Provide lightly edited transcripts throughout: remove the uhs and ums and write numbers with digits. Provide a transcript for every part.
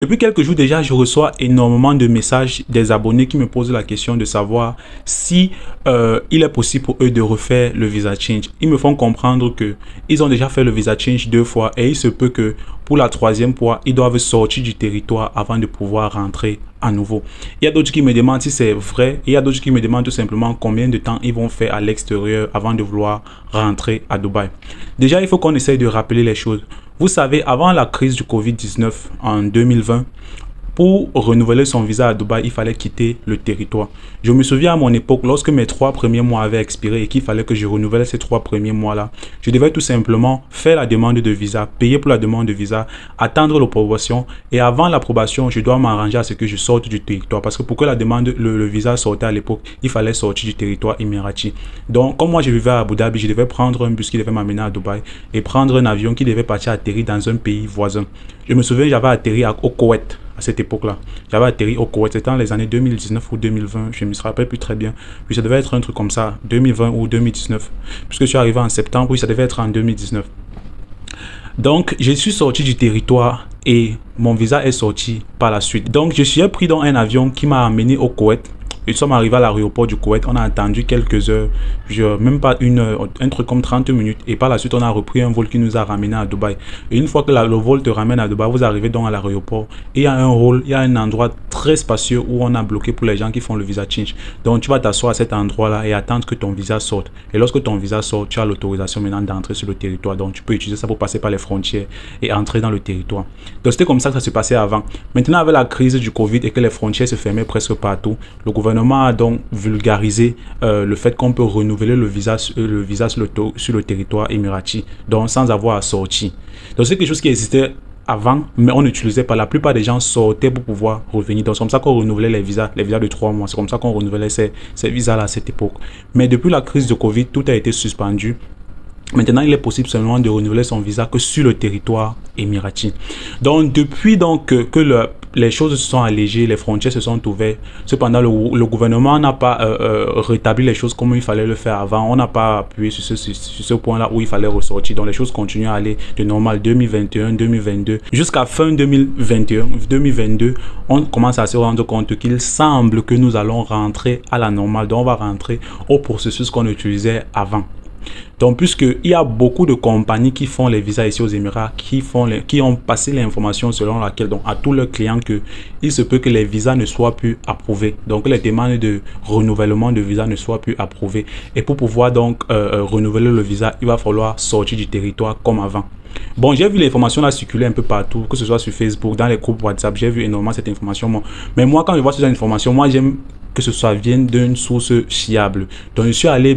Depuis quelques jours déjà, je reçois énormément de messages des abonnés qui me posent la question de savoir si il est possible pour eux de refaire le visa change. Ils me font comprendre que ils ont déjà fait le visa change 2 fois et il se peut que pour la 3e fois, ils doivent sortir du territoire avant de pouvoir rentrer à nouveau. Il y a d'autres qui me demandent si c'est vrai et il y a d'autres qui me demandent tout simplement combien de temps ils vont faire à l'extérieur avant de vouloir rentrer à Dubaï. Déjà, il faut qu'on essaye de rappeler les choses. Vous savez, avant la crise du Covid-19 en 2020, pour renouveler son visa à Dubaï, il fallait quitter le territoire. Je me souviens à mon époque, lorsque mes 3 premiers mois avaient expiré et qu'il fallait que je renouvelle ces 3 premiers mois-là, je devais tout simplement faire la demande de visa, payer pour la demande de visa, attendre l'approbation et avant l'approbation, je dois m'arranger à ce que je sorte du territoire parce que pour que la demande, le visa sortait à l'époque, il fallait sortir du territoire émirati. Donc, comme moi je vivais à Abu Dhabi, je devais prendre un bus qui devait m'amener à Dubaï et prendre un avion qui devait partir atterrir dans un pays voisin. Je me souviens, j'avais atterri au Koweït. À cette époque-là, j'avais atterri au Koweït, c'était dans les années 2019 ou 2020, je ne me rappelle plus très bien, puis ça devait être un truc comme ça, 2020 ou 2019, puisque je suis arrivé en septembre, oui, ça devait être en 2019. Donc, je suis sorti du territoire et mon visa est sorti par la suite. Donc, je suis pris dans un avion qui m'a amené au Koweït. Nous sommes arrivés à l'aéroport du Koweït, on a attendu quelques heures, même pas une heure, un truc comme 30 minutes. Et par la suite, on a repris un vol qui nous a ramené à Dubaï. Et une fois que le vol te ramène à Dubaï, vous arrivez donc à l'aéroport. Et il y a un hall, il y a un endroit très spacieux où on a bloqué pour les gens qui font le visa change. Donc tu vas t'asseoir à cet endroit-là et attendre que ton visa sorte. Et lorsque ton visa sort, tu as l'autorisation maintenant d'entrer sur le territoire. Donc tu peux utiliser ça pour passer par les frontières et entrer dans le territoire. Donc c'était comme ça que ça se passait avant. Maintenant, avec la crise du Covid et que les frontières se fermaient presque partout, le gouvernement a donc vulgarisé le fait qu'on peut renouveler le visa sur le territoire émirati, donc sans avoir à sortir. Donc c'est quelque chose qui existait avant, mais on n'utilisait pas. La plupart des gens sortaient pour pouvoir revenir. Donc c'est comme ça qu'on renouvelait les visas de 3 mois. C'est comme ça qu'on renouvelait ces visas-là à cette époque. Mais depuis la crise de Covid, tout a été suspendu. Maintenant, il est possible seulement de renouveler son visa que sur le territoire émirati. Donc, depuis que les choses se sont allégées, les frontières se sont ouvertes. Cependant, le gouvernement n'a pas rétabli les choses comme il fallait le faire avant. On n'a pas appuyé sur ce point-là où il fallait ressortir. Donc, les choses continuent à aller de normal 2021, 2022. Jusqu'à fin 2021, 2022, on commence à se rendre compte qu'il semble que nous allons rentrer à la normale. Donc, on va rentrer au processus qu'on utilisait avant. Donc, puisqu'il y a beaucoup de compagnies qui font les visas ici aux Émirats, qui ont passé l'information selon laquelle, donc, à tous leurs clients, qu'il se peut que les visas ne soient plus approuvés. Donc, les demandes de renouvellement de visa ne soient plus approuvées. Et pour pouvoir donc renouveler le visa, il va falloir sortir du territoire comme avant. Bon, j'ai vu l'information là circuler un peu partout, que ce soit sur Facebook, dans les groupes WhatsApp, j'ai vu énormément cette information. Mais moi, quand je vois cette information, moi, j'aime que ce soit vienne d'une source fiable. Donc, je suis allé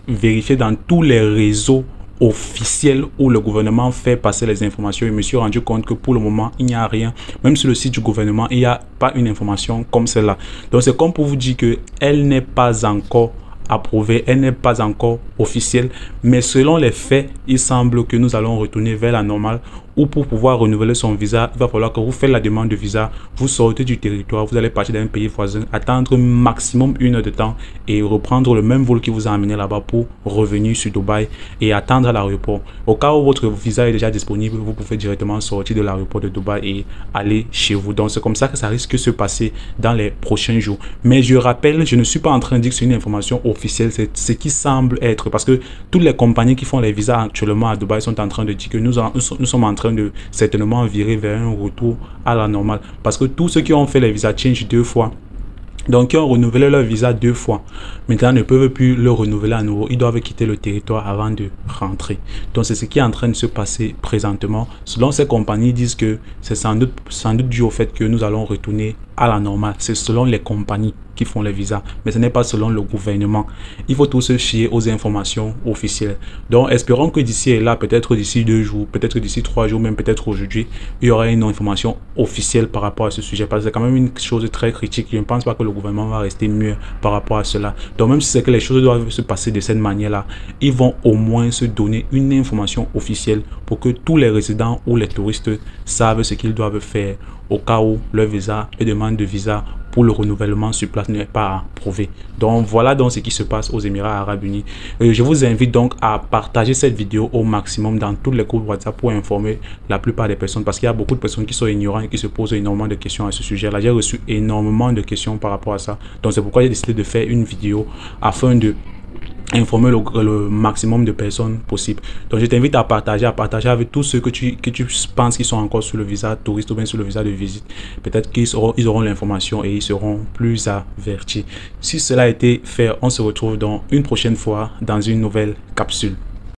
vérifier dans tous les réseaux officiels où le gouvernement fait passer les informations et me suis rendu compte que pour le moment, il n'y a rien. Même sur le site du gouvernement, il n'y a pas une information comme celle-là. Donc, c'est comme pour vous dire qu'elle n'est pas encore approuvée, elle n'est pas encore officielle, mais selon les faits, il semble que nous allons retourner vers la normale ou pour pouvoir renouveler son visa, il va falloir que vous faites la demande de visa, vous sortez du territoire, vous allez partir dans un pays voisin, attendre maximum 1 heure de temps et reprendre le même vol qui vous a amené là-bas pour revenir sur Dubaï et attendre à l'aéroport. Au cas où votre visa est déjà disponible, vous pouvez directement sortir de l'aéroport de Dubaï et aller chez vous. Donc c'est comme ça que ça risque de se passer dans les prochains jours. Mais je rappelle, je ne suis pas en train de dire que c'est une information officielle, c'est ce qui semble être, parce que toutes les compagnies qui font les visas actuellement à Dubaï sont en train de dire que nous sommes en train de certainement virer vers un retour à la normale, parce que tous ceux qui ont fait les visas change 2 fois, donc qui ont renouvelé leur visa 2 fois, maintenant ne peuvent plus le renouveler à nouveau, ils doivent quitter le territoire avant de rentrer. Donc c'est ce qui est en train de se passer présentement. Selon ces compagnies, disent que c'est sans doute dû au fait que nous allons retourner à la normale. C'est selon les compagnies qui font les visas, mais ce n'est pas selon le gouvernement. Il faut tous se fier aux informations officielles. Donc espérons que d'ici et là, peut-être d'ici 2 jours, peut-être d'ici 3 jours, même peut-être aujourd'hui, il y aura une information officielle par rapport à ce sujet, parce que c'est quand même une chose très critique. Je ne pense pas que le gouvernement va rester mieux par rapport à cela. Donc même si c'est que les choses doivent se passer de cette manière-là, ils vont au moins se donner une information officielle pour que tous les résidents ou les touristes savent ce qu'ils doivent faire au cas où leur visa et demande de visa pour le renouvellement sur place n'est pas approuvé. Donc voilà donc ce qui se passe aux Émirats Arabes Unis. Je vous invite donc à partager cette vidéo au maximum dans tous les groupes WhatsApp pour informer la plupart des personnes, parce qu'il y a beaucoup de personnes qui sont ignorantes et qui se posent énormément de questions à ce sujet-là. J'ai reçu énormément de questions par rapport à ça. Donc c'est pourquoi j'ai décidé de faire une vidéo afin de informer le maximum de personnes possible. Donc je t'invite à partager avec tous ceux que tu penses qu'ils sont encore sur le visa touriste ou bien sur le visa de visite. Peut-être qu'ils auront l'information et ils seront plus avertis. Si cela a été fait, on se retrouve dans une prochaine fois dans une nouvelle capsule.